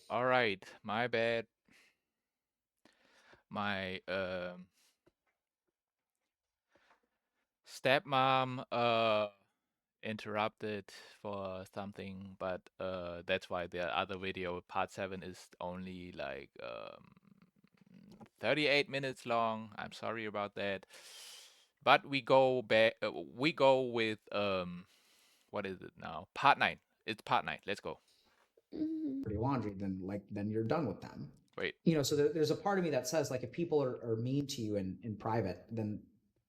All right, my bad. My stepmom interrupted for something, but that's why the other video, part 7, is only like 38 minutes long. I'm sorry about that. But we go back. We go with what is it now? Part 9. It's part 9. Let's go. Mm, Dirty laundry, then you're done with them. Wait. So there's a part of me that says, like, if people are mean to you in private, then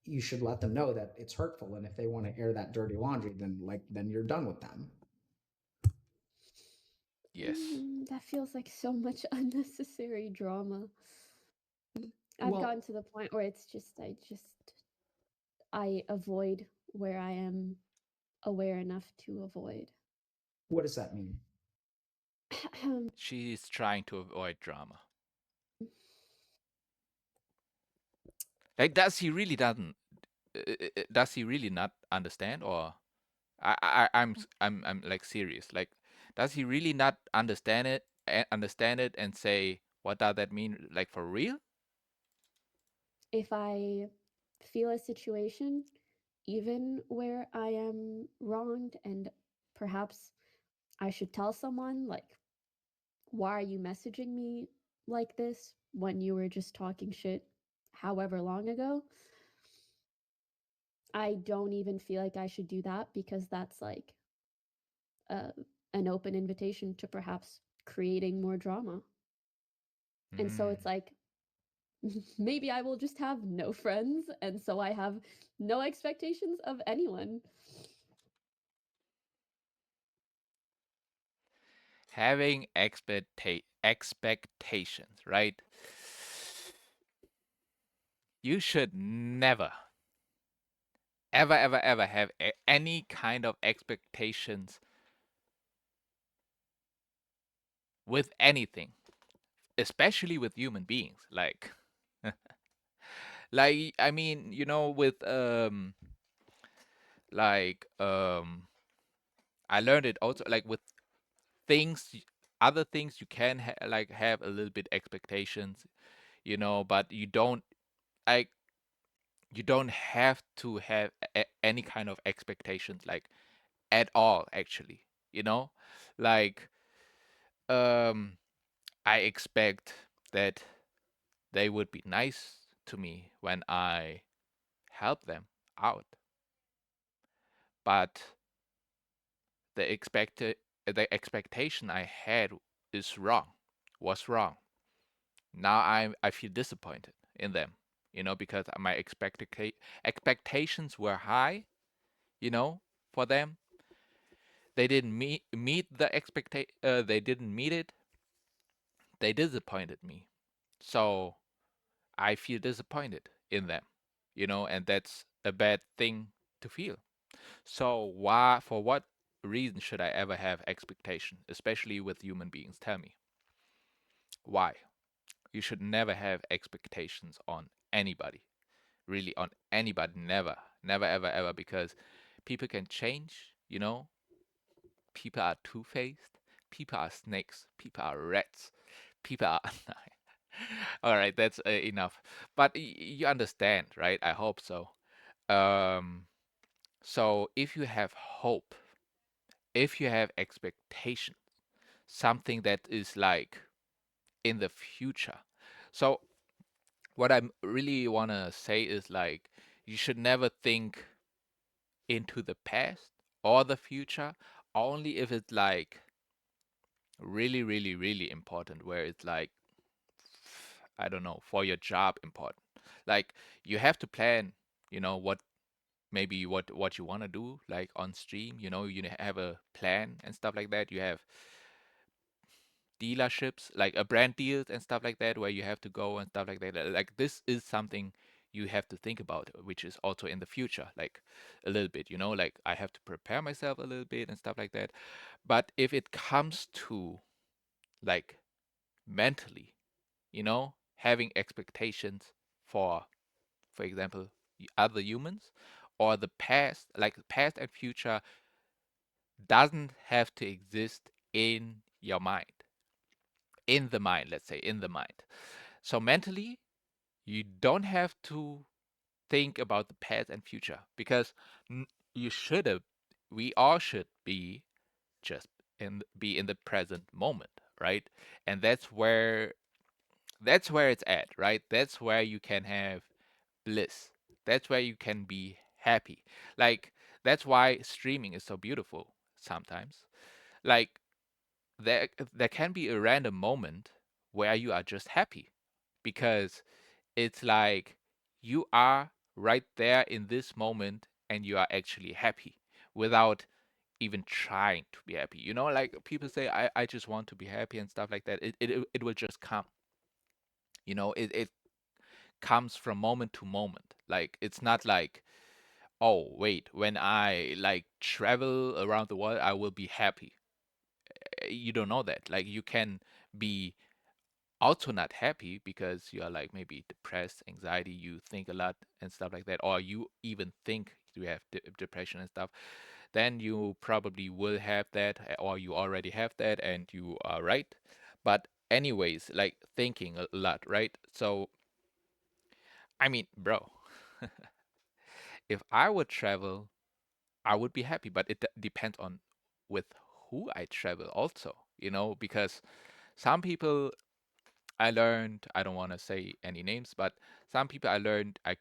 you should let them know that it's hurtful, and if they want to air that dirty laundry, then you're done with them. Yes. that feels like so much unnecessary drama. I've Well, gotten to the point where I avoid where I am aware enough to avoid. what does that mean? She's trying to avoid drama. Like, does he really not understand, or I'm like serious. Like, does he really not understand it and say what does that mean, like, for real? If I feel a situation, even where I am wronged, and perhaps I should tell someone, like, why are you messaging me like this when you were just talking shit however long ago? I don't even feel like I should do that because that's like uh, an open invitation to perhaps creating more drama. And so Hmm. it's like, maybe I will just have no friends. And so I have no expectations of anyone. Having expectations, right? You should never, ever have any kind of expectations with anything, especially with human beings. Like, I mean, with like I learned it also, like, with things, other things you can like have a little bit expectations, but like you don't have to have any kind of expectations, like, at all, actually, you know like, um I expect that they would be nice to me when I help them out, but the expectation I had is wrong was wrong. Now I feel disappointed in them, because my expectations were high, you know, for them. They didn't meet the they didn't meet it. They disappointed me. So I feel disappointed in them, and that's a bad thing to feel. So why, for what reason should I ever have expectation, especially with human beings? Tell me. Why? You should never have expectations on anybody. Really, on anybody. Never. Never, ever, ever, because people can change, People are two-faced. People are snakes. People are rats. People are all right, that's enough. But you understand, right? I hope so. Um, so if you have hope, if you have expectation, something that is like in the future. So what I really want to say is, like, you should never think into the past or the future, only if it's like really, really, really important, where it's like, I don't know, for your job important. Like, you have to plan, what maybe what you want to do, like, on stream, you have a plan and stuff like that. You have dealerships, like, a brand deals and stuff like that, where you have to go and stuff like that. Like, this is something you have to think about, which is also in the future, like, a little bit, like, I have to prepare myself a little bit and stuff like that. But if it comes to, like, mentally, having expectations for example, other humans, or the past, like, past and future – doesn't have to exist in your mind. in the mind, let's say in the mind. So mentally, you don't have to think about the past and future because you should have, we all should be just be in the present moment, right? And that's where it's at, right? That's where you can have bliss. That's where you can be happy. Like that's why streaming is so beautiful sometimes. Like there can be a random moment where you are just happy because it's like you are right there in this moment and you are actually happy without even trying to be happy. You know, like people say, I just want to be happy and stuff like that. It will just come. You know, it comes from moment to moment. Like it's not like, oh wait, when I like travel around the world, I will be happy. You don't know that. Like you can be also not happy because you are like maybe depressed, anxiety, you think a lot and stuff like that, or you even think you have depression and stuff, then you probably will have that, or you already have that, and you are right. But anyways, like thinking a lot, right? So I mean, bro, if I would travel, I would be happy, but it depends on with who I travel also, you know, because some people I learned, I don't want to say any names, but some people I learned I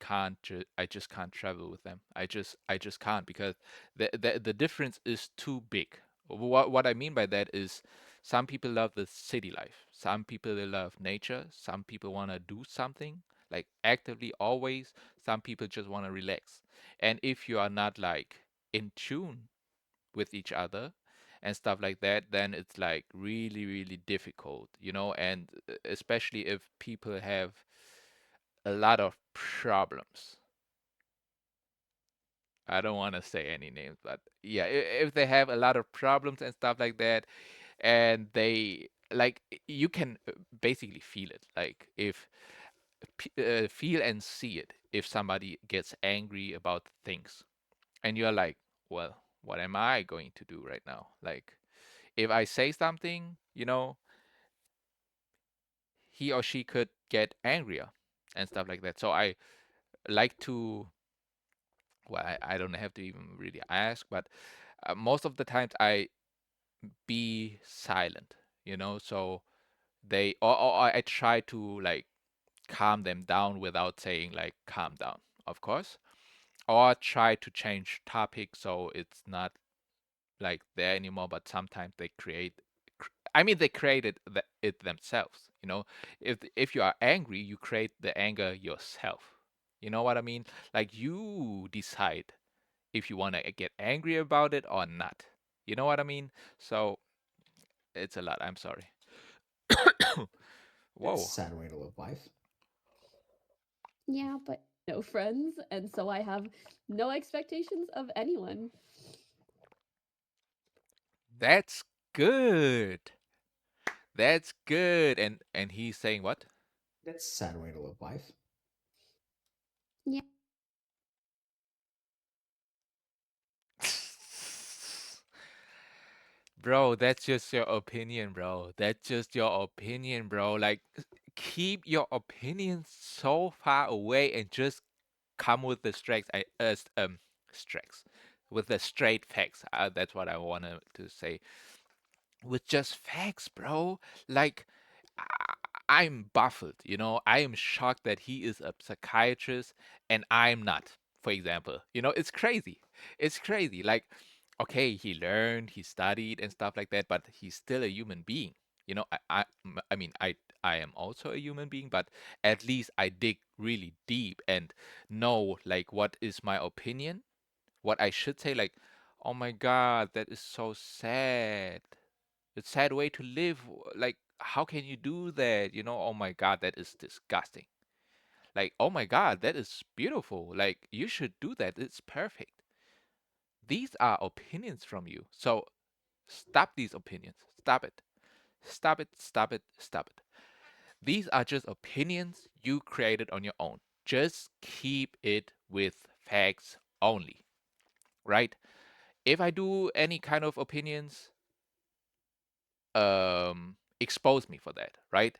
just can't travel with them. I just can't because the difference is too big. What I mean by that is some people love the city life. Some people they love nature. Some people want to do something like actively always. Some people just want to relax. And if you are not like in tune with each other and stuff like that, then it's like really, really difficult, you know, and especially if people have a lot of problems. I don't want to say any names, but yeah, if they have a lot of problems and stuff like that, and they like you can basically feel it, like if feel and see it if somebody gets angry about things, and you're like, well, what am I going to do right now? Like, if I say something, you know, he or she could get angrier and stuff like that. So I like to, well, I don't have to even really ask, but most of the times I be silent, you know, so or I try to like calm them down without saying like calm down, of course, or try to change topic so it's not like there anymore, but sometimes they create I mean they created it themselves, you know. If you are angry, you create the anger yourself. You know what I mean? Like you decide if you want to get angry about it or not. You know what I mean? So it's a lot. I'm sorry. That's a Whoa. sad way to live life. Yeah, but no friends, and so I have no expectations of anyone. That's good. That's good. And he's saying what? That's a sad way to live life. Yeah, Bro, that's just your opinion, bro. That's just your opinion, bro. Like, keep your opinions so far away and just come with the strengths, with the straight facts. That's what I wanted to say. With just facts, bro. Like, I- I'm baffled, you know. I am shocked that he is a psychiatrist and I'm not, for example. You know, it's crazy. It's crazy. Like, okay, he learned, he studied and stuff like that, but he's still a human being. You know, I mean, I am also a human being, but at least I dig really deep and know like what is my opinion, what I should say. Like, oh my God, that is so sad. It's sad way to live. Like, how can you do that? You know, oh my God, that is disgusting. Like, oh my God, that is beautiful. Like, you should do that. It's perfect. These are opinions from you. So stop these opinions. Stop it. Stop it. Stop it. Stop it. These are just opinions you created on your own. Just keep it with facts only, right? If I do any kind of opinions, expose me for that, right?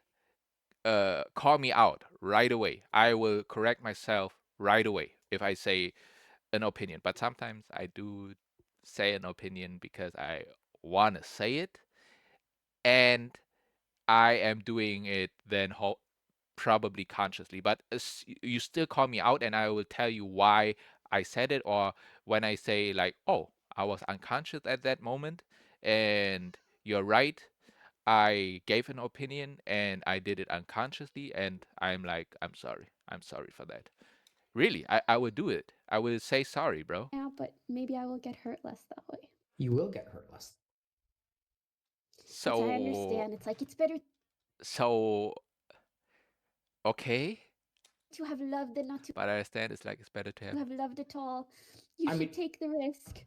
Call me out right away. I will correct myself right away if I say an opinion. But sometimes I do say an opinion because I want to say it, and I am doing it then probably consciously. But you still call me out, and I will tell you why I said it, or when I say like, "Oh, I was unconscious at that moment," and you're right. I gave an opinion and I did it unconsciously, and I'm like, I'm sorry. I'm sorry for that. Really, I would do it. I will say sorry, bro. Yeah, but maybe I will get hurt less that way. You will get hurt less. It's I So, understand. It's like it's better so, okay. to have loved than not to But I understand it's like it's better to have. have loved at all. You I should mean, take the risk.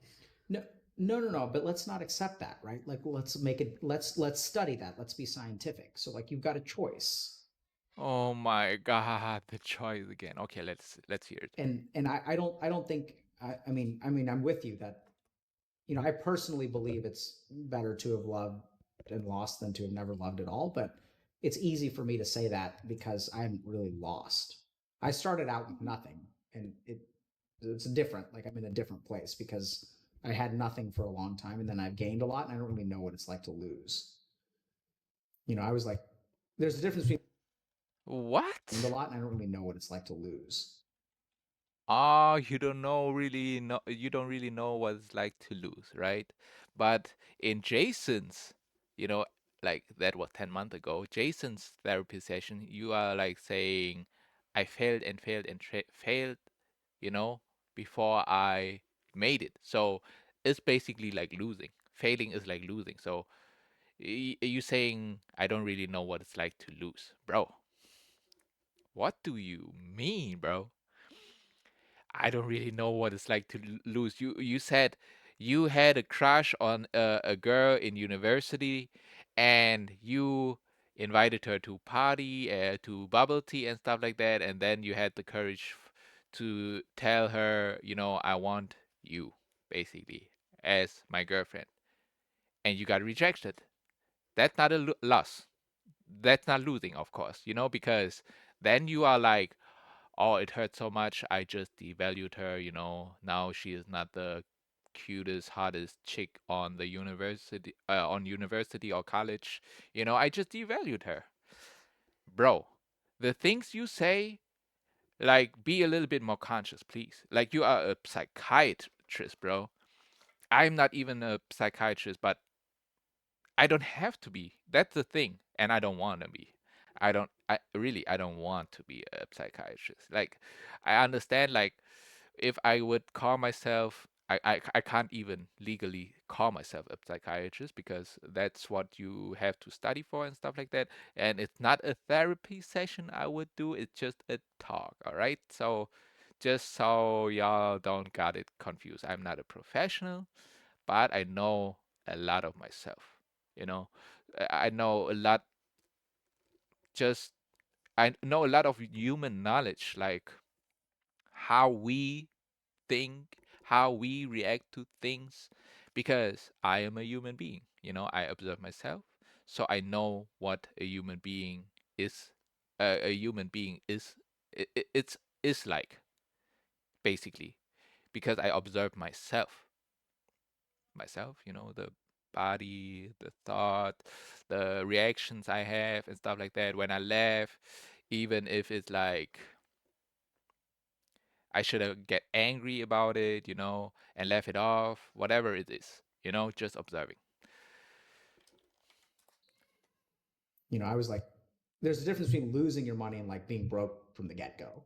no, no. But let's not accept that, right? Like, let's make it. Let's study that. Let's be scientific. So, like, you've got a choice, Oh my God, the choice again. Okay, let's hear it. and I don't think. I mean, I'm with you that I personally believe it's better to have loved and lost than to have never loved at all. But it's easy for me to say that because I'm really lost. I started out with Mhm. nothing, and it's different. Like I'm in a different place because I had nothing for a long time, and then I've gained a lot, and I don't really know what it's like to lose. I was like, there's a difference between gained a What? lot, and I don't really know what it's like to lose. Oh, you don't really know what it's like to lose, right? But in Jason's, you know, like that was 10 months ago, Jason's therapy session, you are like saying, I failed and failed and failed, you know, before I made it. So it's basically like losing. Failing is like losing. So you saying I don't really know what it's like to lose, bro. What do you mean, bro? I don't really know what it's like to lose. You said you had a crush on a girl in university, and you invited her to party, to bubble tea and stuff like that, and then you had the courage to tell her, I want you, basically, as my girlfriend, and you got rejected. That's not a loss. That's not losing, of course, because then you are like, oh, it hurt so much. I just devalued her, Now she is not the cutest, hottest chick on the university or college. I just devalued her. Bro, the things you say, like, be a little bit more conscious, please. Like, you are a psychiatrist, bro. I'm not even a psychiatrist, but I don't have to be. That's the thing, and I don't want to be. I don't want to be a psychiatrist. Like, I understand, like, if I would call myself, I can't even legally call myself a psychiatrist because that's what you have to study for and stuff like that. And it's not a therapy session I would do, it's just a talk, all right? So, just so y'all don't got it confused, I'm not a professional, but I know a lot of myself, you know? I know a lot, just, I know a lot of human knowledge, like how we think, how we react to things, because I am a human being. I observe myself, so I know what a human being is. A human being is it's is like, basically, because I observe myself. The body, the thought, the reactions I have and stuff like that when I laugh, even if it's like I should have get angry about it, and laugh it off, whatever it is, just observing. I was like, there's a difference between losing your money and like being broke from the get go.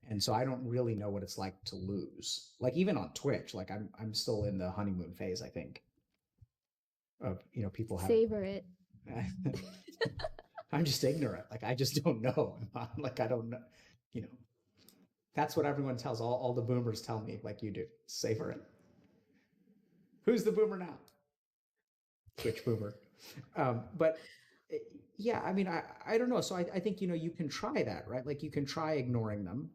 And so I don't really know what it's like to lose. Like even on Twitch, like I'm still in the honeymoon phase, I think, of people have. Savor it. I'm just ignorant. Like I just don't know. Like I don't know. You know, that's what everyone tells. All the boomers tell me, like you do. Savor it. Who's the boomer now? Twitch boomer. But yeah, I mean, I don't know. So I think you can try that, right? Like you can try ignoring them.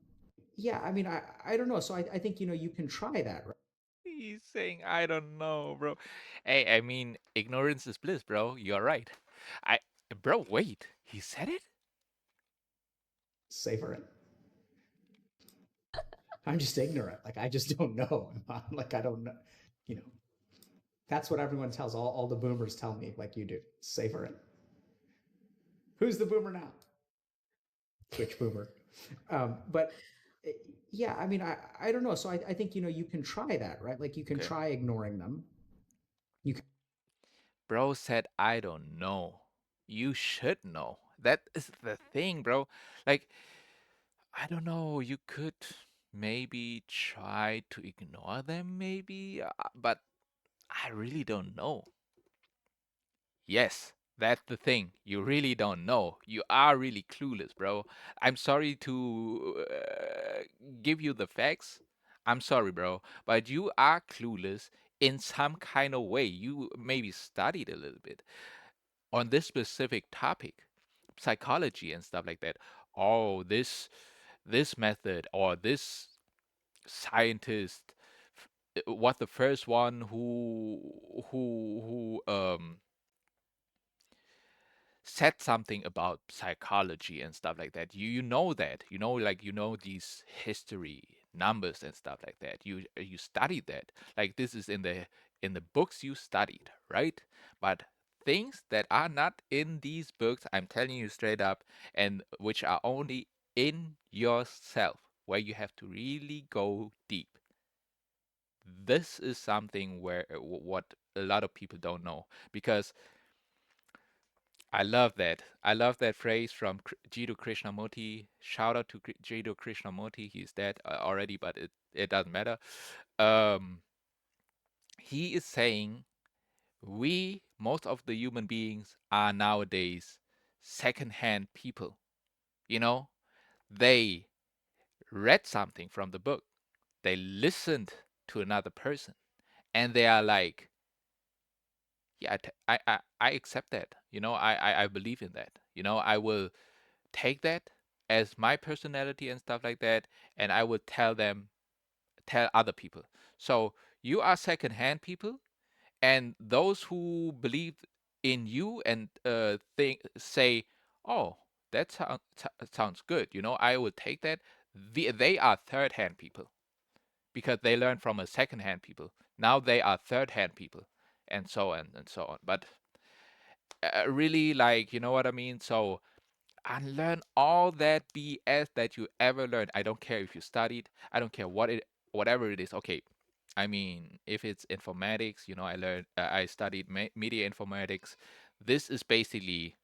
Yeah, I mean, I don't know. So I think you can try that, right? He's saying, I don't know, bro. Hey, I mean, ignorance is bliss, bro. You're right. I, bro, wait, he said it? Savor it. I'm just ignorant. Like I just don't know. Like I don't know. You know, that's what everyone tells. All the boomers tell me, like you do. Savor it. Who's the boomer now? Twitch boomer. But yeah, I mean, I don't know. So I think you can try that, right? Like you can Okay. try ignoring them. You can Bro said, I don't know. You should know. That is the thing, bro. Like, I don't know. You could maybe try to ignore them, maybe, but I really don't know. Yes, that's the thing. You really don't know. You are really clueless, bro. I'm sorry to give you the facts. I'm sorry, bro, but you are clueless in some kind of way. You maybe studied a little bit on this specific topic, psychology and stuff like that. Oh, this method or this scientist was the first one who said something about psychology and stuff like that. You know that. You know, like you know these history numbers and stuff like that. You studied that. Like this is in the books you studied, right? But things that are not in these books, I'm telling you straight up, and which are only in yourself, where you have to really go deep. This is something where what a lot of people don't know because I love that. I love that phrase from Jiddu Krishnamurti. Shout out to Jiddu Krishnamurti. He's dead already, but it doesn't matter. Um, he is saying we, most of the human beings, are nowadays secondhand people. You know, they read something from the book, they listened to another person, and they are like, yeah, I accept that. You know, I believe in that. You know, I will take that as my personality and stuff like that, and I would tell other people. So you are secondhand people, and those who believe in you and think say, "Oh, that sounds good," you know, I would take that. They are third-hand people because they learn from a second-hand people. Now they are third-hand people, and so on and so on. But really, like, you know what I mean? So unlearn all that BS that you ever learned. I don't care if you studied. I don't care whatever it is. Okay, I mean, if it's informatics, you know, I studied media informatics. This is basically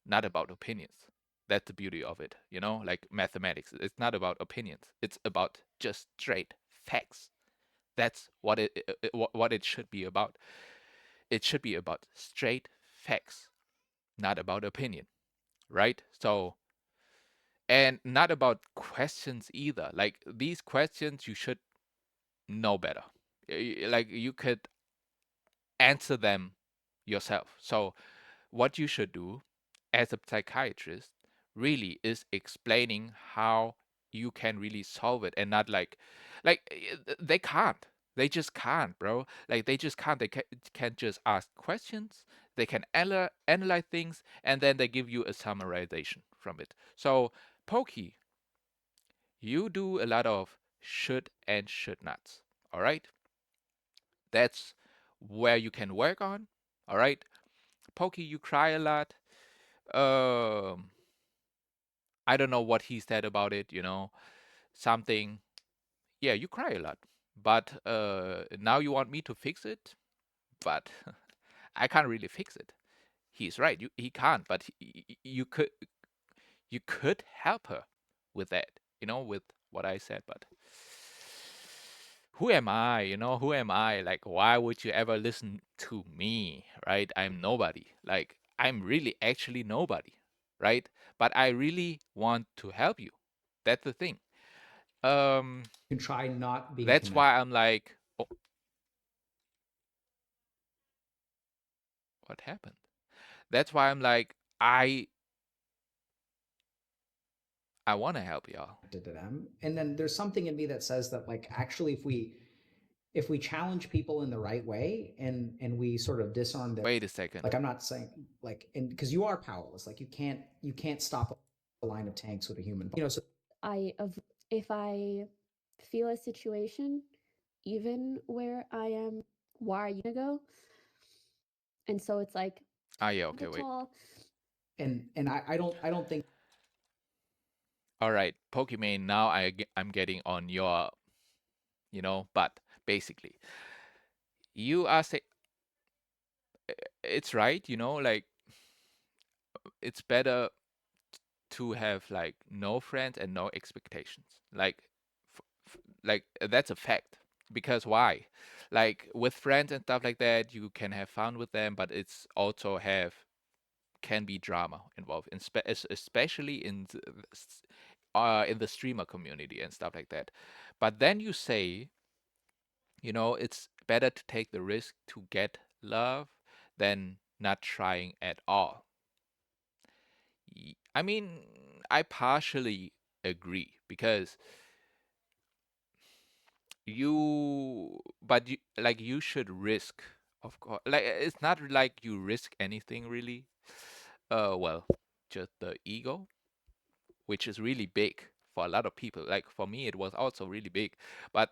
not about opinions. That's the beauty of it, you know, like mathematics. It's not about opinions. It's about just straight facts. That's what it should be about. It should be about straight facts, not about opinion, right? So and not about questions either. Like these questions, you should know better. Like you could answer them yourself. So what you should do as a psychiatrist really is explaining how you can really solve it and not they can't. They just can't, bro. Like they just can't. Can't just ask questions. They can analyze things and then they give you a summarization from it. So Pokey, you do a lot of should and should nots. All right? That's where you can work on. All right? Pokey, you cry a lot. Um, I don't know what he said about it, you know, something. Yeah, you cry a lot. But now you want me to fix it? But I can't really fix it. He's right. He can't, but you could help her with that, you know, with what I said, but who am I? You know, who am I? Like, why would you ever listen to me? Right? I'm nobody. Like, I'm really actually nobody. Right? But I really want to help you. That's the thing. Um, try not being that's connected why I'm like, oh, what happened? That's why I'm like, I want to help y'all. to them. And then there's something in me that says that, like, actually, if we if we challenge people in the right way and we sort of disarm their, Wait a second. like, I'm not saying like, and because you are powerless, like you can't stop a line of tanks with a human, so If I feel a situation, even where I am, why are you gonna go? And so it's like Ah, yeah, the okay, wait. tall. and I don't think All right, Pokimane, now I'm getting on your, but basically, you are saying it's right, like it's better to have like no friends and no expectations. Like that's a fact. Because why? Like with friends and stuff like that, you can have fun with them, but it's also have can be drama involved, especially in the streamer community and stuff like that. But then you say, it's better to take the risk to get love than not trying at all. I mean, I partially agree because you should risk, of course. Like it's not like you risk anything really. Well, just the ego, which is really big for a lot of people. Like for me, it was also really big. But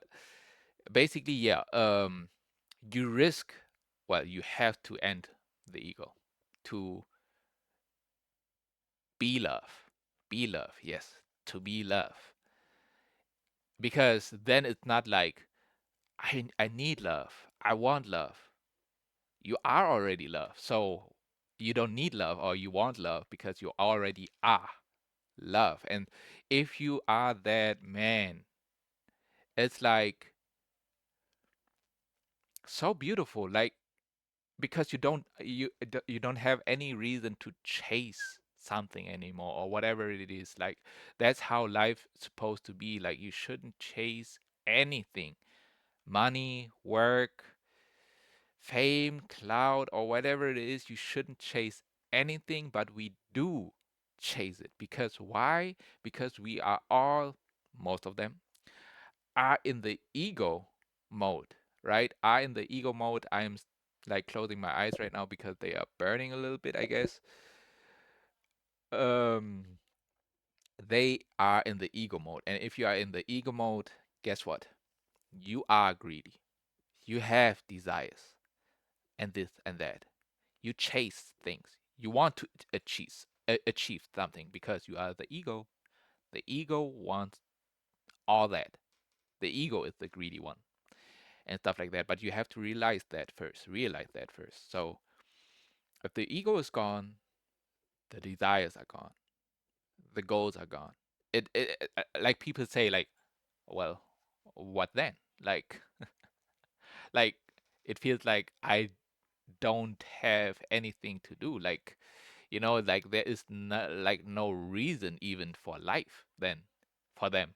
basically, yeah, you risk. Well, you have to end the ego to be love. Be love, yes, to be love. Because then it's not like I need love. I want love. You are already love. So you don't need love or you want love because you already are love. And if you are that man, it's like so beautiful. Like because you don't have any reason to chase something anymore or whatever it is. Like that's how life is supposed to be. Like you shouldn't chase anything. Money, work, fame, cloud, or whatever it is, you shouldn't chase anything, but we do chase it. Because why? Because we are all, most of them, are in the ego mode, right? Are in the ego mode. I'm like closing my eyes right now because they are burning a little bit, I guess. Um, they are in the ego mode. And if you are in the ego mode, guess what? You are greedy. You have desires and this and that. You chase things. You want to achieve something because you are the ego. The ego wants all that. The ego is the greedy one and stuff like that. But you have to realize that first. Realize that first. So if the ego is gone, the desires are gone. The goals are gone. Like people say, like, well, what then? Like, like it feels like I don't have anything to do. Like there is no reason even for life then for them,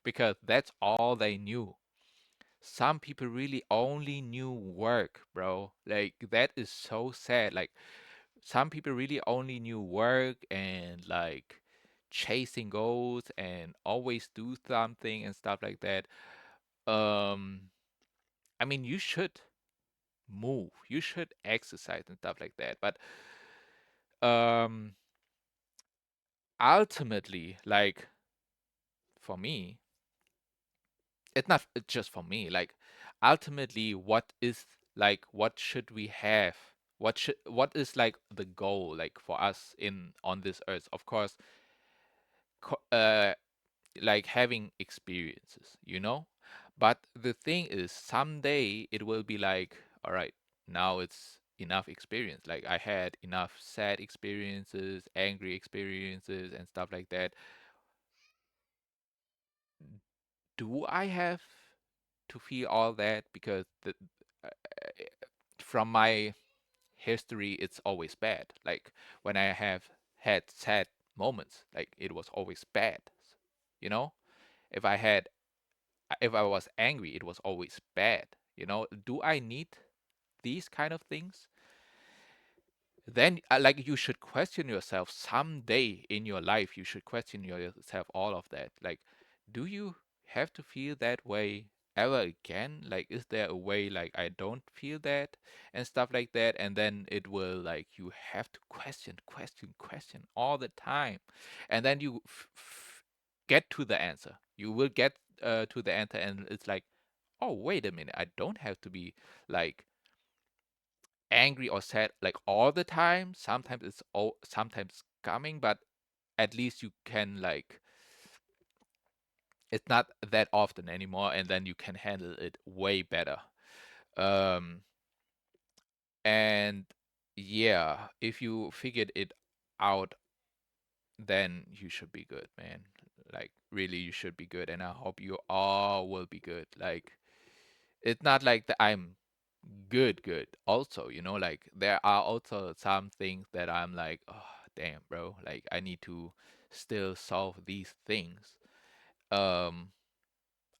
because that's all they knew. Some people really only knew work, bro. Like that is so sad. Like some people really only knew work and like chasing goals and always do something and stuff like that. Um, I mean, you should move, you should exercise and stuff like that. But um, ultimately, like for me, it's not just for me. Like ultimately, what should we have? What is like the goal like for us in on this earth? Of course, co- uh, like having experiences. But the thing is, someday it will be like, all right, now it's enough experience. Like I had enough sad experiences, angry experiences, and stuff like that. Do I have to feel all that? Because uh, from my history, it's always bad. Like when I have had sad moments, like it was always bad. You know, if I had if I was angry, it was always bad. Do I need these kind of things? Then, like, you should question yourself someday in your life. You should question yourself all of that. Like, do you have to feel that way ever again? Like, is there a way like I don't feel that and stuff like that? And then it will like you have to question all the time, and then you get to the answer. You will get to the answer, and it's like, oh, wait a minute, I don't have to be like angry or sad like all the time. Sometimes it's sometimes coming, but at least you can like it's not that often anymore, and then you can handle it way better. Um, and yeah, if you figured it out, then you should be good, man. Like really, you should be good, and I hope you all will be good. Like it's not like that I'm good also, like there are also some things that I'm like, oh damn, bro, like I need to still solve these things. um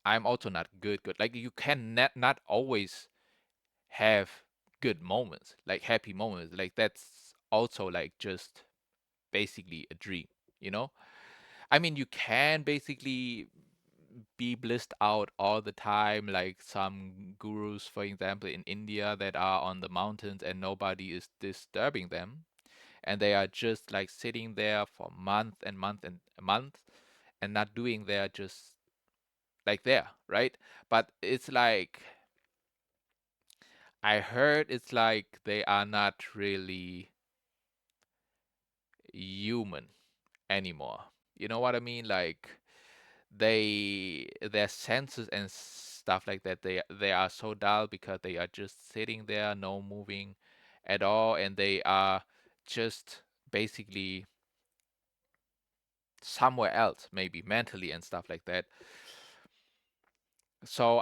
I'm also not good. Like you can not always have good moments, like happy moments. Like that's also like just basically a dream, you know? I mean, you can basically be blissed out all the time, like some gurus, for example, in India that are on the mountains and nobody is disturbing them. And they are just like sitting there for month and month and month and not doing their just like there, right? But it's like I heard it's like they are not really human anymore. You know what I mean? Like their senses and stuff like that, they are so dull because they are just sitting there, no moving at all, and they are just basically somewhere else, maybe mentally and stuff like that. So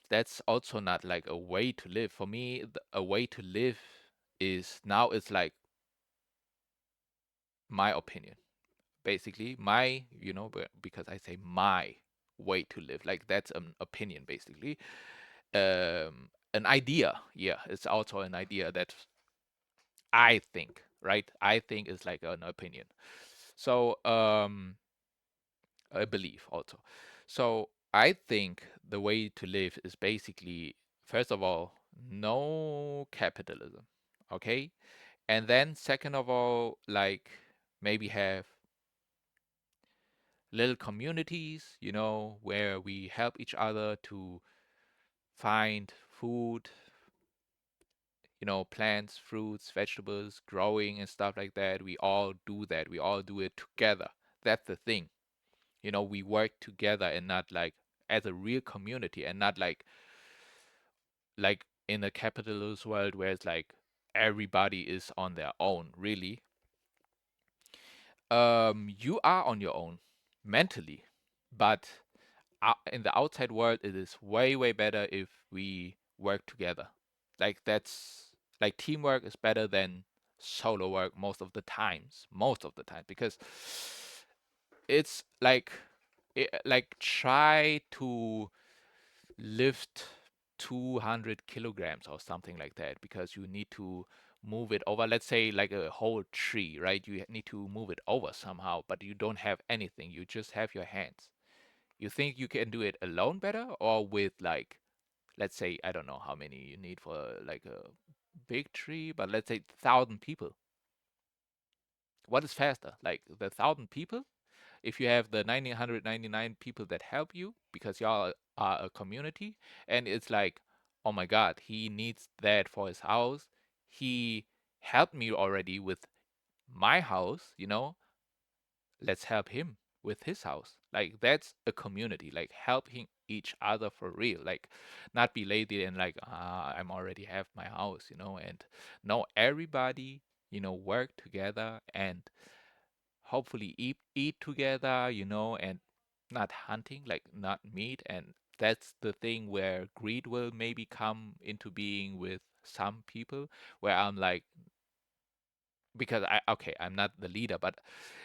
that's also not like a way to live. For me, a way to live is now it's like my opinion. Basically, my, because I say my way to live, like that's an opinion basically. An idea, yeah, it's also an idea that I think, right? I think is like an opinion. So, a belief also. So, I think the way to live is basically, first of all, no capitalism, okay? And then, second of all, like maybe have little communities, where we help each other to find food, plants, fruits, vegetables, growing and stuff like that. We all do that. We all do it together. That's the thing. We work together and not like as a real community and not like in a capitalist world where it's like everybody is on their own, really. You are on your own mentally, but in the outside world, it is way better if we work together. Like that's like teamwork is better than solo work most of the time, because it's like like try to lift 200 kilograms or something like that, because you need to move it over, let's say like a whole tree, right? You need to move it over somehow, but you don't have anything, you just have your hands. You think you can do it alone better, or with like, let's say, I don't know how many you need for like a big tree, but let's say 1,000 people. What is faster, like the 1,000 people? If you have the 999 people that help you because y'all are a community, and it's like, oh my God, he needs that for his house. He helped me already with my house, let's help him with his house. Like that's a community, like helping each other for real. Like not be lazy and like, I'm already have my house, and no, everybody, work together and hopefully eat together, and not hunting, like not meat. And that's the thing where greed will maybe come into being with some people, where I'm like, because okay, I'm not the leader, but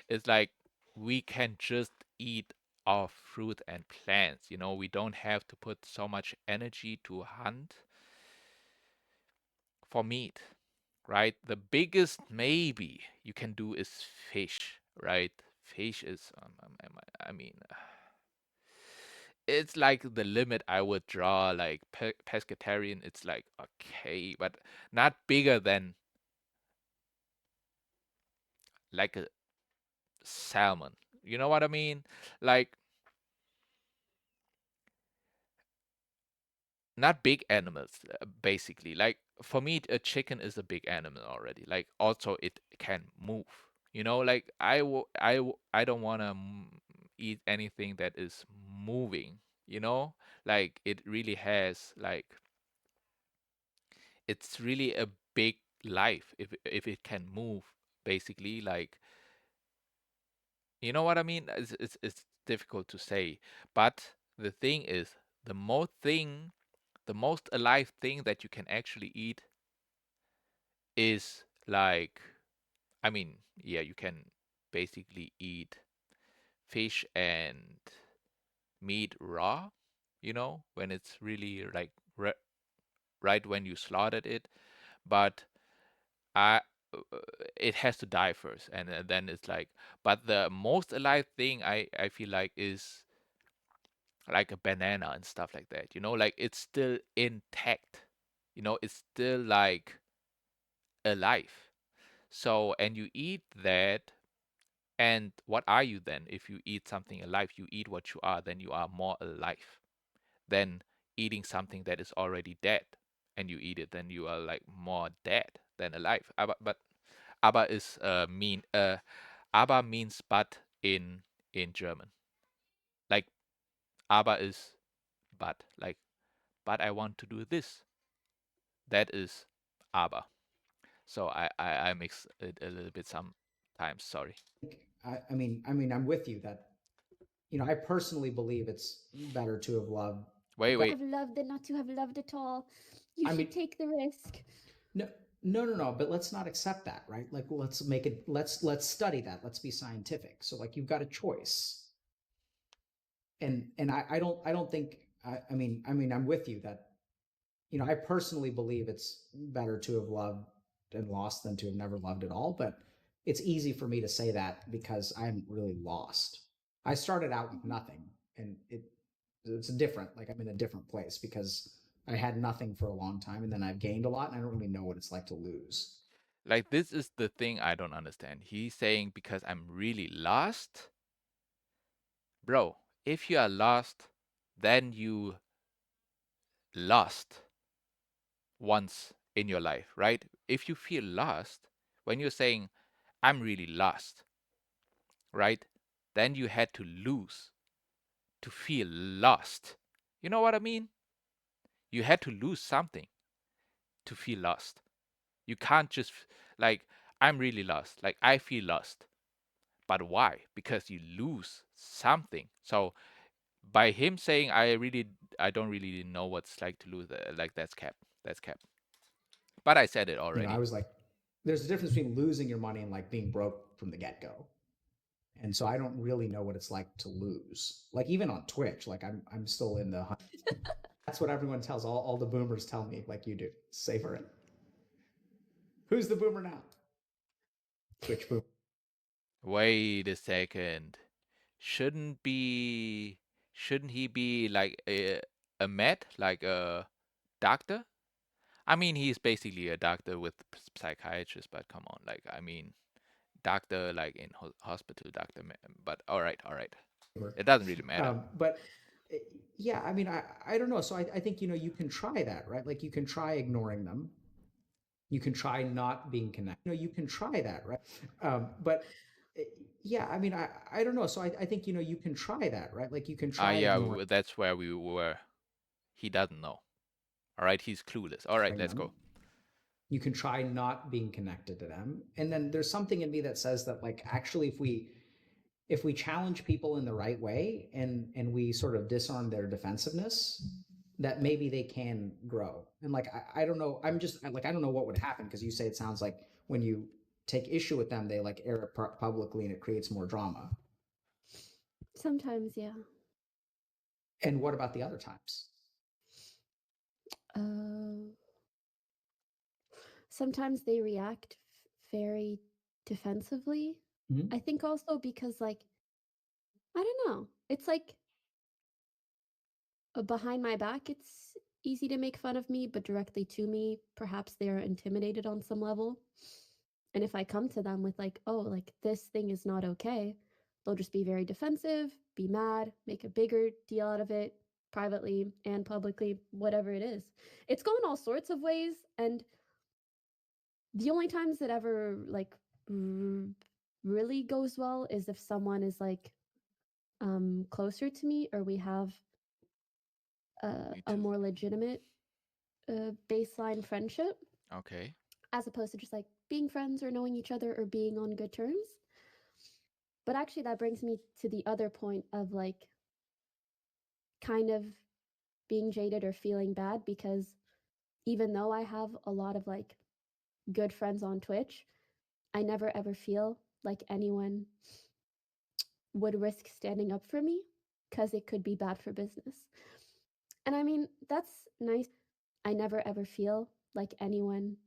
it's like we can just eat our fruit and plants. We don't have to put so much energy to hunt for meat, right? The biggest maybe you can do is fish, right? Fish is, I mean, it's like the limit I would draw. Like pescatarian, it's like okay, but not bigger than like a salmon. You know what I mean? Like not big animals, basically. Like for me, a chicken is a big animal already. Like also it can move. Like I don't want to eat anything that is moving. Like it really has like it's really a big life if it can move. Basically, like you know what I mean. It's difficult to say, but the thing is, the most thing the most alive thing that you can actually eat is like, I mean, yeah, you can basically eat fish and meat raw, when it's really like right when you slaughtered it, but I it has to die first, and then it's like, but the most alive thing I feel like is like a banana and stuff like that, like it's still intact, it's still like alive. So, and you eat that, and what are you then? If you eat something alive, you eat what you are, then you are more alive than eating something that is already dead, and you eat it, then you are like more dead than alive. But aber is mean aber means but in German. Like aber is but, like but I want to do this. That is aber. So I mix it a little bit sometimes. Sorry. I'm with you that I personally believe it's better to have loved. Wait, But wait. Have loved than not to have loved at all. You I mean, should take the risk. no, no. But let's not accept that, right? Like, let's make it. Let's study that. Let's be scientific. So, like, you've got a choice, and I don't think. I'm with you that I personally believe it's better to have loved and lost than to have never loved at all. But it's easy for me to say that because I'm really lost. I started out with Mhm. nothing, and it's different. Like, I'm in a different place because I had nothing for a long time, and then I've gained a lot, and I don't really know what it's like to lose. Like this is the thing I don't understand. He's saying because I'm really lost? Bro, if you are lost, then you lost once in your life, right? If you feel lost, when you're saying I'm really lost, right? Then you had to lose to feel lost. You know what I mean? You had to lose something to feel lost. You can't just like I'm really lost. Like I feel lost. But why? Because you lose something. So by him saying I don't really know what's like to lose, like that's cap. That's cap. But I said it I already. was like, there's a difference between losing your money and like being broke from the get go. And so I don't really know what it's like to lose. Like, even on Twitch, like, I'm still in the. That's what everyone tells all the boomers tell me, like you do. Savor it. Who's the boomer now? Twitch boomer. Wait a second. Shouldn't be shouldn't he be like a med, like a doctor? I mean, he's basically a doctor with psychiatrist, but come on, like I mean, doctor like in hospital doctor, but all right. It doesn't really matter. But yeah, I don't know. So I think you can try that, right? Like, you can try ignoring them. You can try not being connected. You can try that, right? But uh, yeah, I don't know. So I think you can try that, right? Like, you can Ah, try yeah, ignoring that's where we were. He doesn't know. All right, he's clueless. All right, let's them. go. You can try not being connected to them. And then there's something in me that says that, like, actually, if we challenge people in the right way, and we sort of disarm their defensiveness, that maybe they can grow. And, like, I don't know, I'm just like, I don't know what would happen, because you say it sounds like when you take issue with them, they like air it publicly, and it creates more drama. Sometimes, yeah. And what about the other times? Uh, Sometimes they react very defensively. Mm-hmm. I think also because, like, I don't know. It's like Behind my back, it's easy to make fun of me, but directly to me, perhaps they are intimidated on some level. And if I come to them with, like, oh, like, this thing is not okay, they'll just be very defensive, be mad, make a bigger deal out of it, privately and publicly, whatever it is. It's gone all sorts of ways. And the only times that ever, like, really goes well is if someone is, like, closer to me, or we have Me a too. more legitimate baseline friendship, Okay. as opposed to just like being friends or knowing each other or being on good terms. But actually, that brings me to the other point of like kind of being jaded or feeling bad, because even though I have a lot of like good friends on Twitch, I never ever feel like anyone would risk standing up for me because it could be bad for business. And I mean, that's nice. I never ever feel like anyone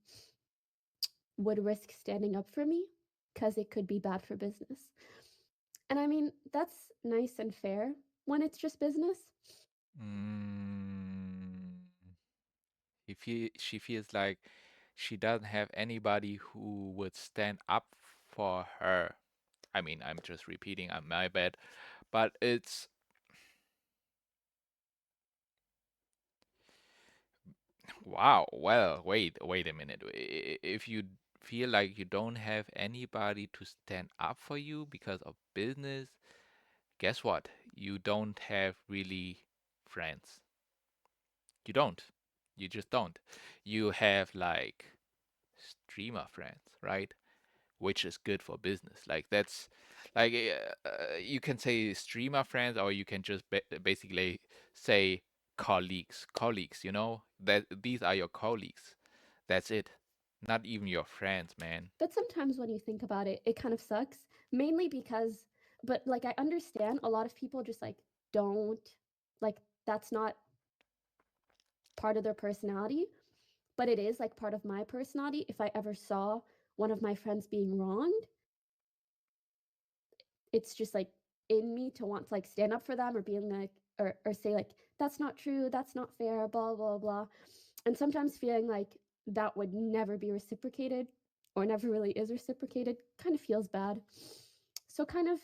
would risk standing up for me because it could be bad for business. And I mean, that's nice and fair when it's just business. Mm, she feels like she doesn't have anybody who would stand up for her. I mean, I'm just repeating, I'm my bad, but it's wow. Well, wait a minute. If you feel like you don't have anybody to stand up for you because of business, guess what? You don't have really friends. You don't. You just don't. You have like streamer friends, right? Which is good for business. Like that's like you can say streamer friends, or you can just basically say colleagues. Colleagues, you know that these are your colleagues. That's it. Not even your friends, man. But sometimes when you think about it, it kind of sucks, mainly because, but like, I understand a lot of people just like don't, like, that's not part of their personality, but it is like part of my personality. If I ever saw one of my friends being wronged, it's just like in me to want to like stand up for them, or being like, or say like, that's not true, that's not fair, blah blah blah. And sometimes feeling like that would never be reciprocated, or never really is reciprocated, kind of feels bad. So kind of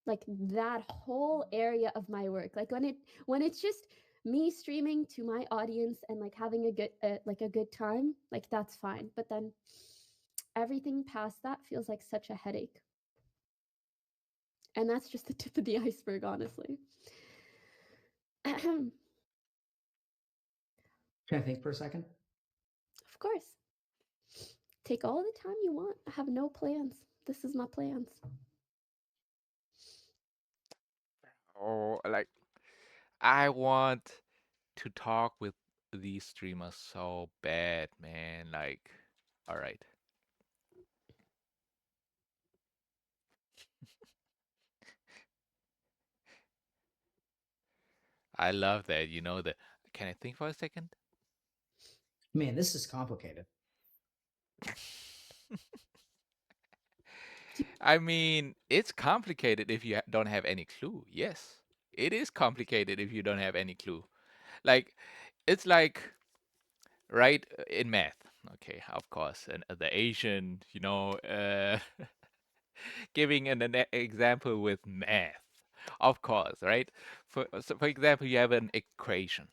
like that whole area of my work, like when it's just me streaming to my audience and like having a good like a good time, like that's fine. But then everything past that feels like such a headache. And that's just the tip of the iceberg, honestly. Of Can I think for a second? course. Take all the time you want. I have no plans. This is my plans. Oh, like I want to talk with these streamers so bad, man. Like, all right. I love that. You know that. Can I think for a second? Man, this is complicated. I mean, it's complicated if you don't have any clue. Yes, it is complicated if you don't have any clue. Like, it's like, right, in math. Okay, of course, and the Asian, giving an example with math. Of course, right? For example, you have an equation,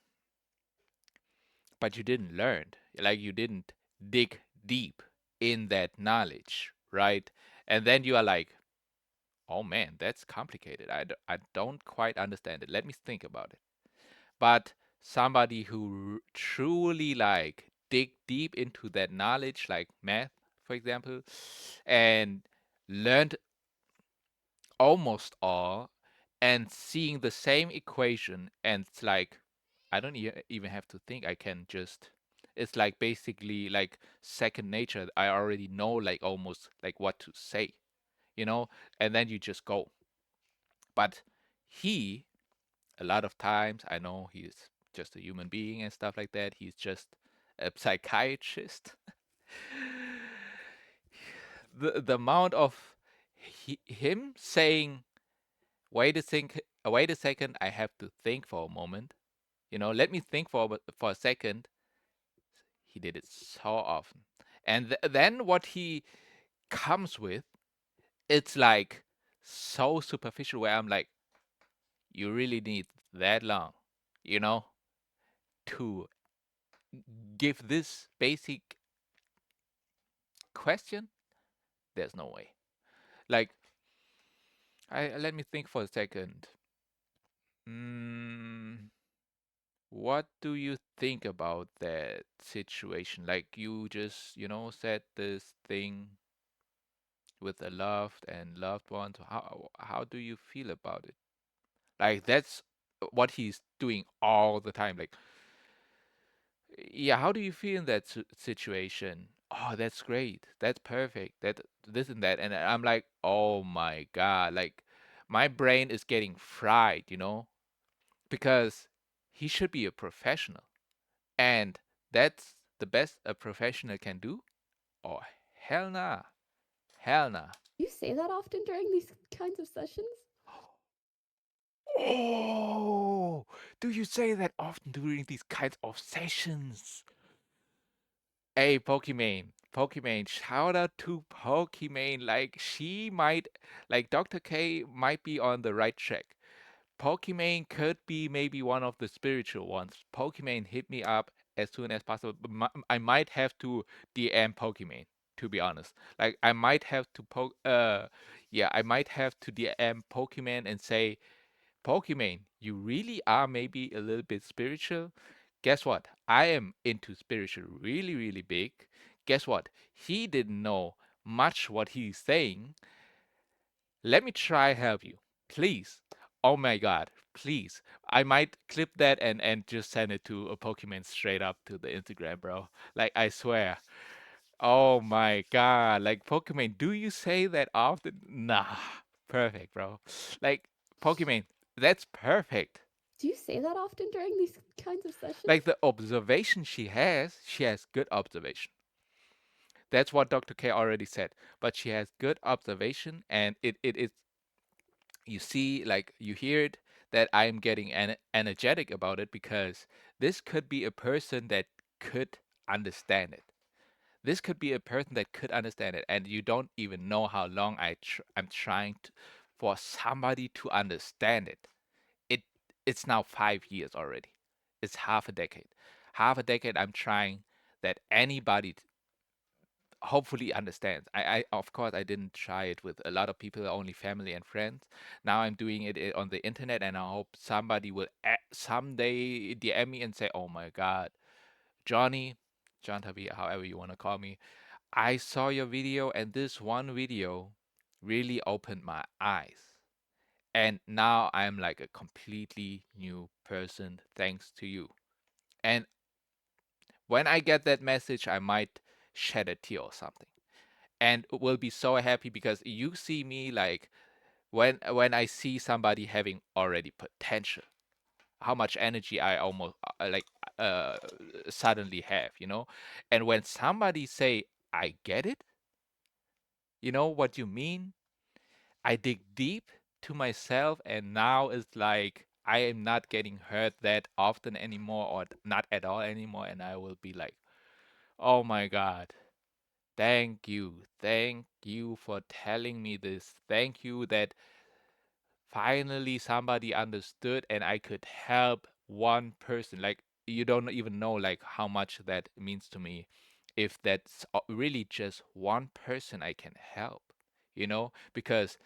but you didn't learn, like you didn't dig deep in that knowledge, right? And then you are like, oh man, that's complicated. I don't quite understand it. Let me think about it. But somebody who truly like dig deep into that knowledge, like math, for example, and learned almost all, and seeing the same equation, and it's like I don't even have to think. I can just it's like basically like second nature. I already know like almost like what to say, you know, and then you just go. But he, a lot of times, I know he's just a human being and stuff like that. He's just a psychiatrist. The amount of him saying, "Wait a second, I have to think for a moment," Let me think for a second. He did it so often. And then what he comes with, it's like so superficial where I'm like, you really need that long, you know, to give this basic question? There's no way. Like, I let me think for a second. Mm, what do you think about that situation? Like you just, said this thing with a loved and loved ones. How do you feel about it? Like that's what he's doing all the time. Like, yeah, how do you feel in that situation? Oh, that's great. That's perfect. That this and that. And I'm like, oh my God. Like my brain is getting fried, because he should be a professional. And that's the best a professional can do? Oh, hell nah. Hell nah. You say that often during these kinds of sessions? Oh, do you say that often during these kinds of sessions? Hey, Pokimane. Pokimane, shout out to Pokimane. Like, she might, like, Dr. K might be on the right track. Pokimane could be maybe one of the spiritual ones. Pokimane hit me up as soon as possible. But I might have to DM Pokimane, to be honest. Like, I might have to yeah, I might have to DM Pokimane and say, Pokimane, you really are maybe a little bit spiritual. Guess what? I am into spiritual really, really big. Guess what? He didn't know much what he's saying. Let me try help you. Please. Oh my god, please. I might clip that and just send it to a Pokemon straight up to the Instagram, bro. Like I swear. Oh my god. Like Pokemon, do you say that often? Nah. Perfect, bro. Like Pokemon, that's perfect. Do you say that often during these kinds of sessions? Like the observation she has good observation. That's what Dr. K already said. But she has good observation and it is you see, like you hear it, that I'm getting energetic about it because this could be a person that could understand it. This could be a person that could understand it, and you don't even know how long I'm trying for somebody to understand it. It it's now 5 years already. It's half a decade. Half a decade I'm trying that anybody hopefully understands. I of course I didn't try it with a lot of people, only family and friends. Now I'm doing it on the internet, and I hope somebody will someday DM me and say, "Oh my God, Johnny, John Tavi, however you want to call me, I saw your video, and this one video really opened my eyes, and now I'm like a completely new person thanks to you." And when I get that message, I might shed a tear or something and will be so happy because you see me like when I see somebody having already potential, how much energy I almost uh, suddenly have, and when somebody say I get it, you know what you mean, I dig deep to myself, and now it's like I am not getting hurt that often anymore or not at all anymore, and I will be like, oh my god, thank you. Thank you for telling me this. Thank you that finally somebody understood and I could help one person. Like you don't even know like how much that means to me if that's really just one person I can help, because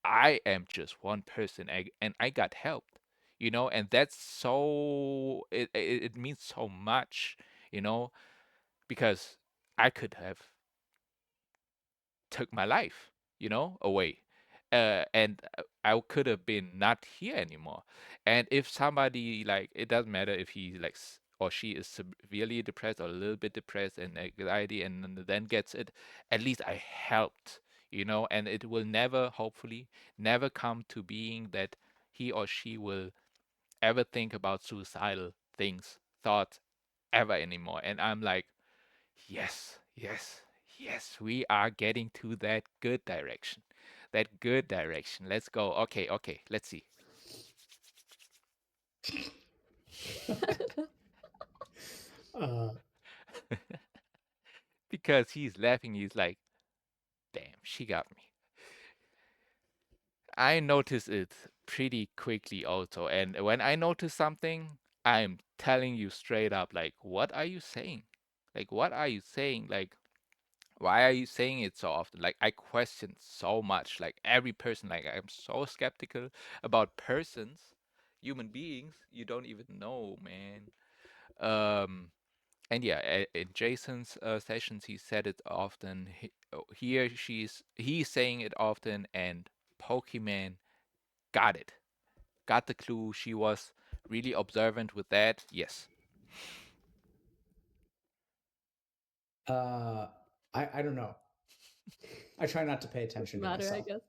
I am just one person and I got helped, and that's so it means so much, you know, because I could have took my life, away. And I could have been not here anymore. And if somebody like it doesn't matter if he like or she is severely depressed or a little bit depressed and anxiety and then gets it, at least I helped, and it will never, hopefully, never come to being that he or she will ever think about suicidal things, thoughts ever anymore. And I'm like, yes, yes, yes, we are getting to that good direction. That good direction. Let's go. Okay, okay, let's see. uh, Because he's laughing, he's like, damn, she got me. I notice it pretty quickly also. And when I notice something, I'm telling you straight up, like, what are you saying? Like, what are you saying? Like, why are you saying it so often? Like, I question so much. Like, every person, like, I'm so skeptical about persons, human beings you don't even know, man. Um, and yeah, in Jason's sessions, he said it often. He's saying it often, and Pokimane got it, got the clue. She was really observant with that. Yes, uh, I don't know. I try not to pay Doesn't attention to matter, I myself. guess.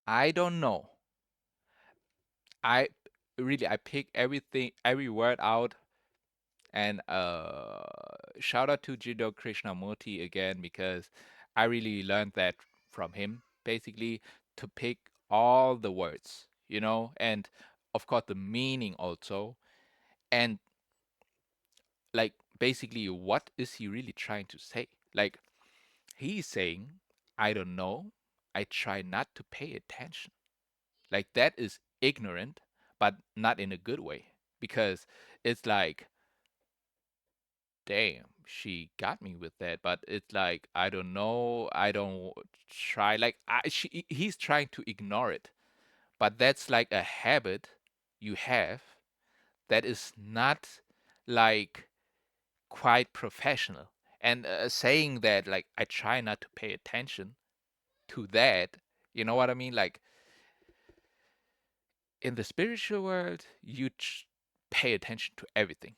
I don't know. I I pick everything, every word out, and shout out to Jiddu Krishnamurti again because I really learned that from him. Basically, to pick all the words, and of course the meaning also, and like basically what is he really trying to say? Like he's saying, I don't know. I try not to pay attention. Like that is ignorant, but not in a good way. Because it's like, damn, she got me with that. But it's like, I don't know. I don't try. He's trying to ignore it. But that's like a habit you have that is not like quite professional. And saying that, like, I try not to pay attention to that, you know what I mean? Like, in the spiritual world, pay attention to everything,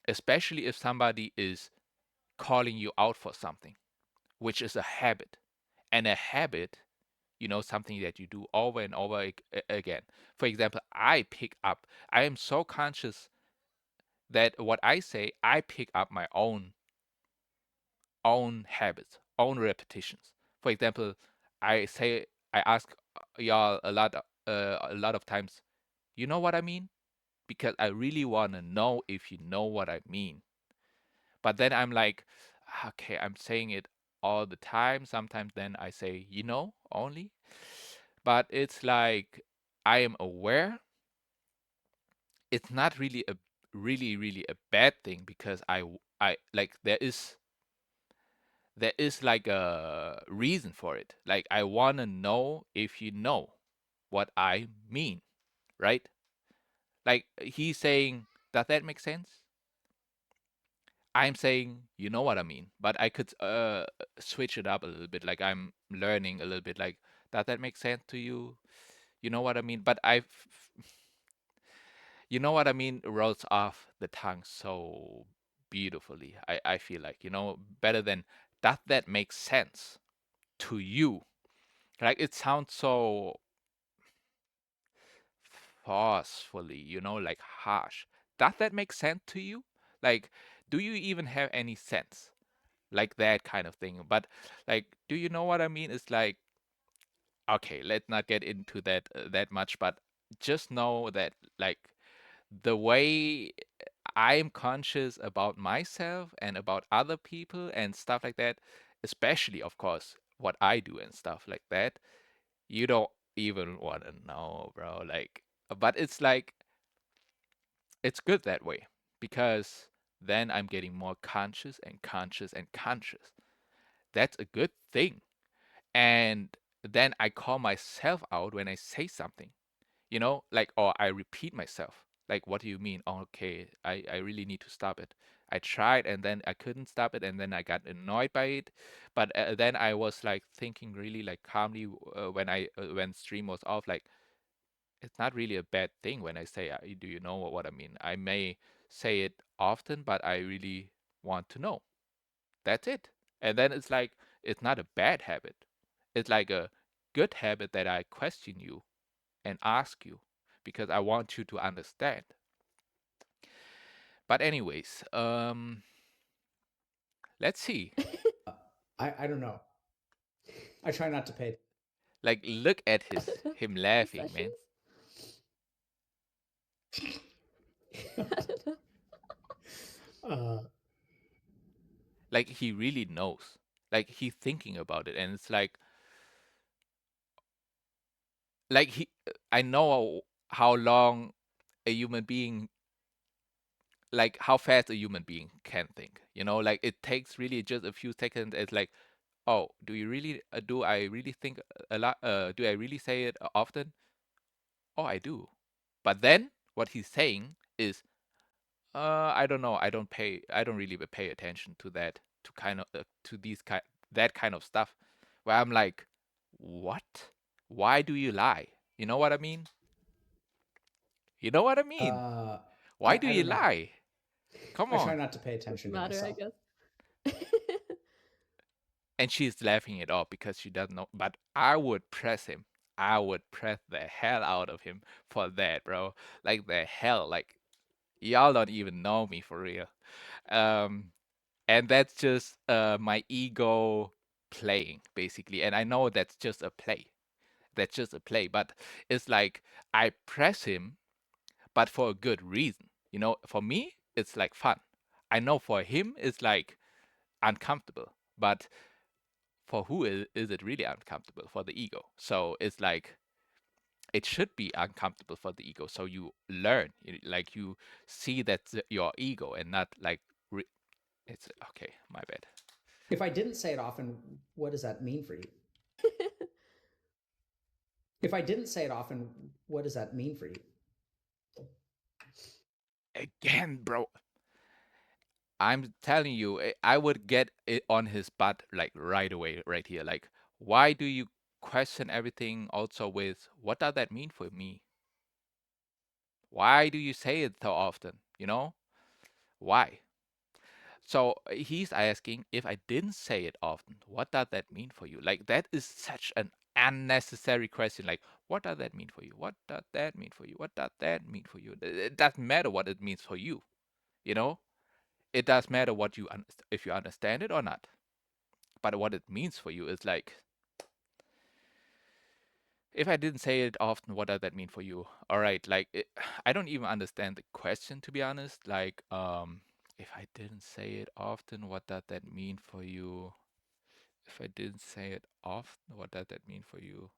especially if somebody is calling you out for something, which is a habit. And a habit, something that you do over and over again. For example, I am so conscious that what I say, I pick up my own habits, own repetitions. For example, I ask y'all a lot of times, you know what I mean? Because I really want to know if you know what I mean. But then I'm like, okay, I'm saying it all the time. Sometimes then I say, only. But it's like I am aware. It's not really really a bad thing because I like there is like a reason for it. Like I want to know if you know what I mean, right? Like he's saying, does that make sense? I'm saying, you know what I mean, but I could switch it up a little bit. Like I'm learning a little bit. Like, does that make sense to you? You know what I mean? But you know what I mean, rolls off the tongue so beautifully. I feel like, better than, does that make sense to you? Like it sounds so forcefully, like harsh. Does that make sense to you? Like, do you even have any sense? Like that kind of thing. But like, do you know what I mean? It's like, okay, let's not get into that much, but just know that like the way I'm conscious about myself and about other people and stuff like that, especially of course what I do and stuff like that, you don't even want to know, bro. Like, but it's like it's good that way because then I'm getting more conscious and conscious and conscious. That's a good thing. And then I call myself out when I say something, like, or I repeat myself. Like, what do you mean? Oh, okay, I really need to stop it. I tried and then I couldn't stop it and then I got annoyed by it. But then I was like thinking really like calmly when stream was off, like, it's not really a bad thing when I say, do you know what I mean? I may say it often, but I really want to know. That's it. And then it's like, it's not a bad habit. It's like a good habit that I question you and ask you because I want you to understand. But anyways, let's see. uh, I don't know. I try not to pay. Like look at his him laughing, man. Sessions? I don't know. uh, Like he really knows. Like he's thinking about it, and it's like he. I know how long a human being, like how fast a human being can think. You know, like it takes really just a few seconds. It's like, oh, do you really? Do I really think a lot? Do I really say it often? Oh, I do. But then what he's saying is, I don't know. I don't pay. I don't really pay attention to that. To kind of to these kind that kind of stuff, where I'm like, what? Why do you lie? You know what I mean? You know what I mean? uh, Why do I you don't know. lie? Come I try on. not to pay What's the attention to matter, I myself. guess? And she's laughing it off because she doesn't know. But I would press him. I would press the hell out of him for that, bro. Like the hell. Like y'all don't even know me for real. Um, and that's just my ego playing basically. And I know that's just a play. That's just a play. But it's like I press him, but for a good reason. You know, for me, it's like fun. I know for him, it's like uncomfortable. But for who is it really uncomfortable? For the ego. So it's like it should be uncomfortable for the ego. So you learn, like you see that's your ego and not like it's okay. My bad. If I didn't say it often, what does that mean for you? If I didn't say it often, what does that mean for you? Again, bro. I'm telling you, I would get it on his butt like right away, right here. Like, why do you question everything also with what does that mean for me? Why do you say it so often? You know? Why? So he's asking if I didn't say it often, what does that mean for you? Like, that is such an unnecessary question. Like, what does that mean for you? What does that mean for you? What does that mean for you? It doesn't matter what it means for you, you know? It does matter what you if you understand it or not. But what it means for you is like, if I didn't say it often, what does that mean for you? All right, like I don't even understand the question to be honest. Like, if I didn't say it often, what does that mean for you? If I didn't say it often, what does that mean for you?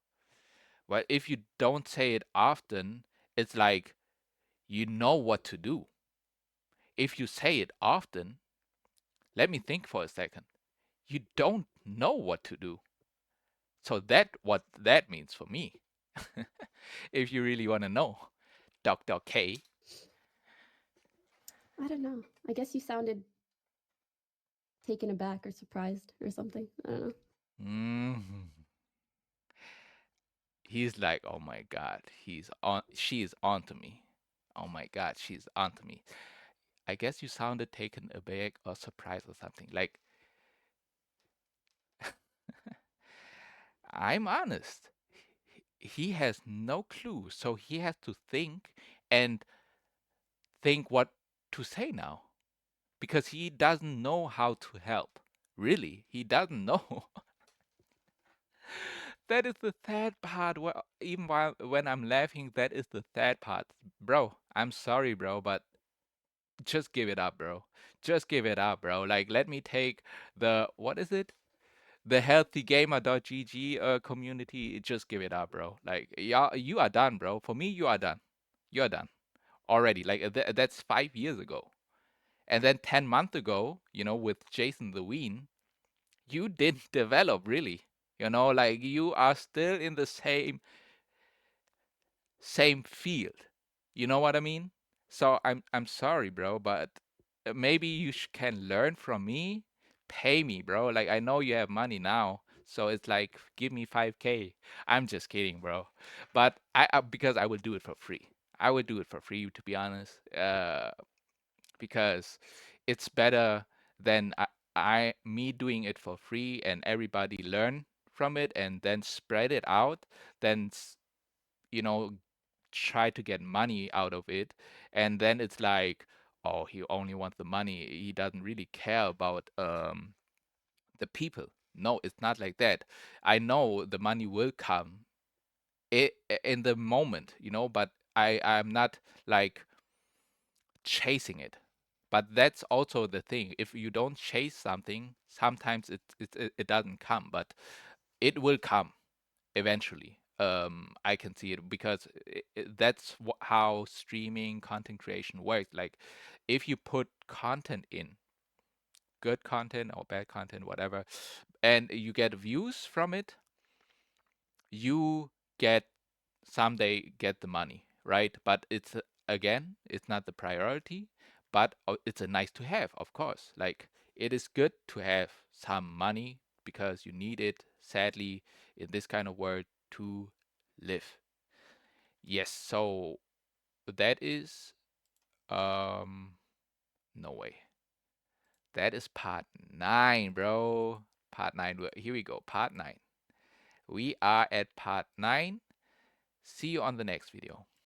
Well, if you don't say it often, it's like you know what to do. If you say it often, let me think for a second. You don't know what to do. So that what that means for me. If you really want to know, Dr. K. I don't know. I guess you sounded taken aback or surprised or something. I don't know. Mhm. He's like, oh my God, he's on. She is onto me. Oh my God, she's onto me. I guess you sounded taken aback or surprised or something. Like, I'm honest. He has no clue, so he has to and think what to say now because he doesn't know how to help. Really, he doesn't know. That is the sad part. Well, even while when I'm laughing, that is the sad part, bro. I'm sorry, bro, but just give it up, bro. Just give it up, bro. Like, let me take the what is it? The healthygamer.gg community. Just give it up, bro. Like, yeah, you are done, bro. For me, you are done. You are done already. Like, that's 5 years ago, and then 10 months ago, with Jason the Ween, you didn't develop really. Like you are still in the same field. You know what I mean? So I'm sorry, bro, but maybe you can learn from me. Pay me, bro. Like I know you have money now, so it's like give me 5K. I'm just kidding, bro. But I because I will do it for free. I would do it for free to be honest. Because it's better than I me doing it for free and everybody learn from it and then spread it out than you know try to get money out of it, and then it's like, oh, he only wants the money, he doesn't really care about the people. No, it's not like that. I know the money will come in the moment, but I'm not like chasing it. But that's also the thing. If you don't chase something, sometimes it doesn't come, but it will come eventually. I can see it because that's how streaming content creation works. Like, if you put content in, good content or bad content, whatever, and you get views from it, you get someday get the money, right? But it's again, it's not the priority, but it's a nice to have, of course. Like, it is good to have some money because you need it, sadly, in this kind of world to live. Yes, so that is no way. That is part 9, bro. Part 9. Here we go. Part 9. We are at part 9. See you on the next video.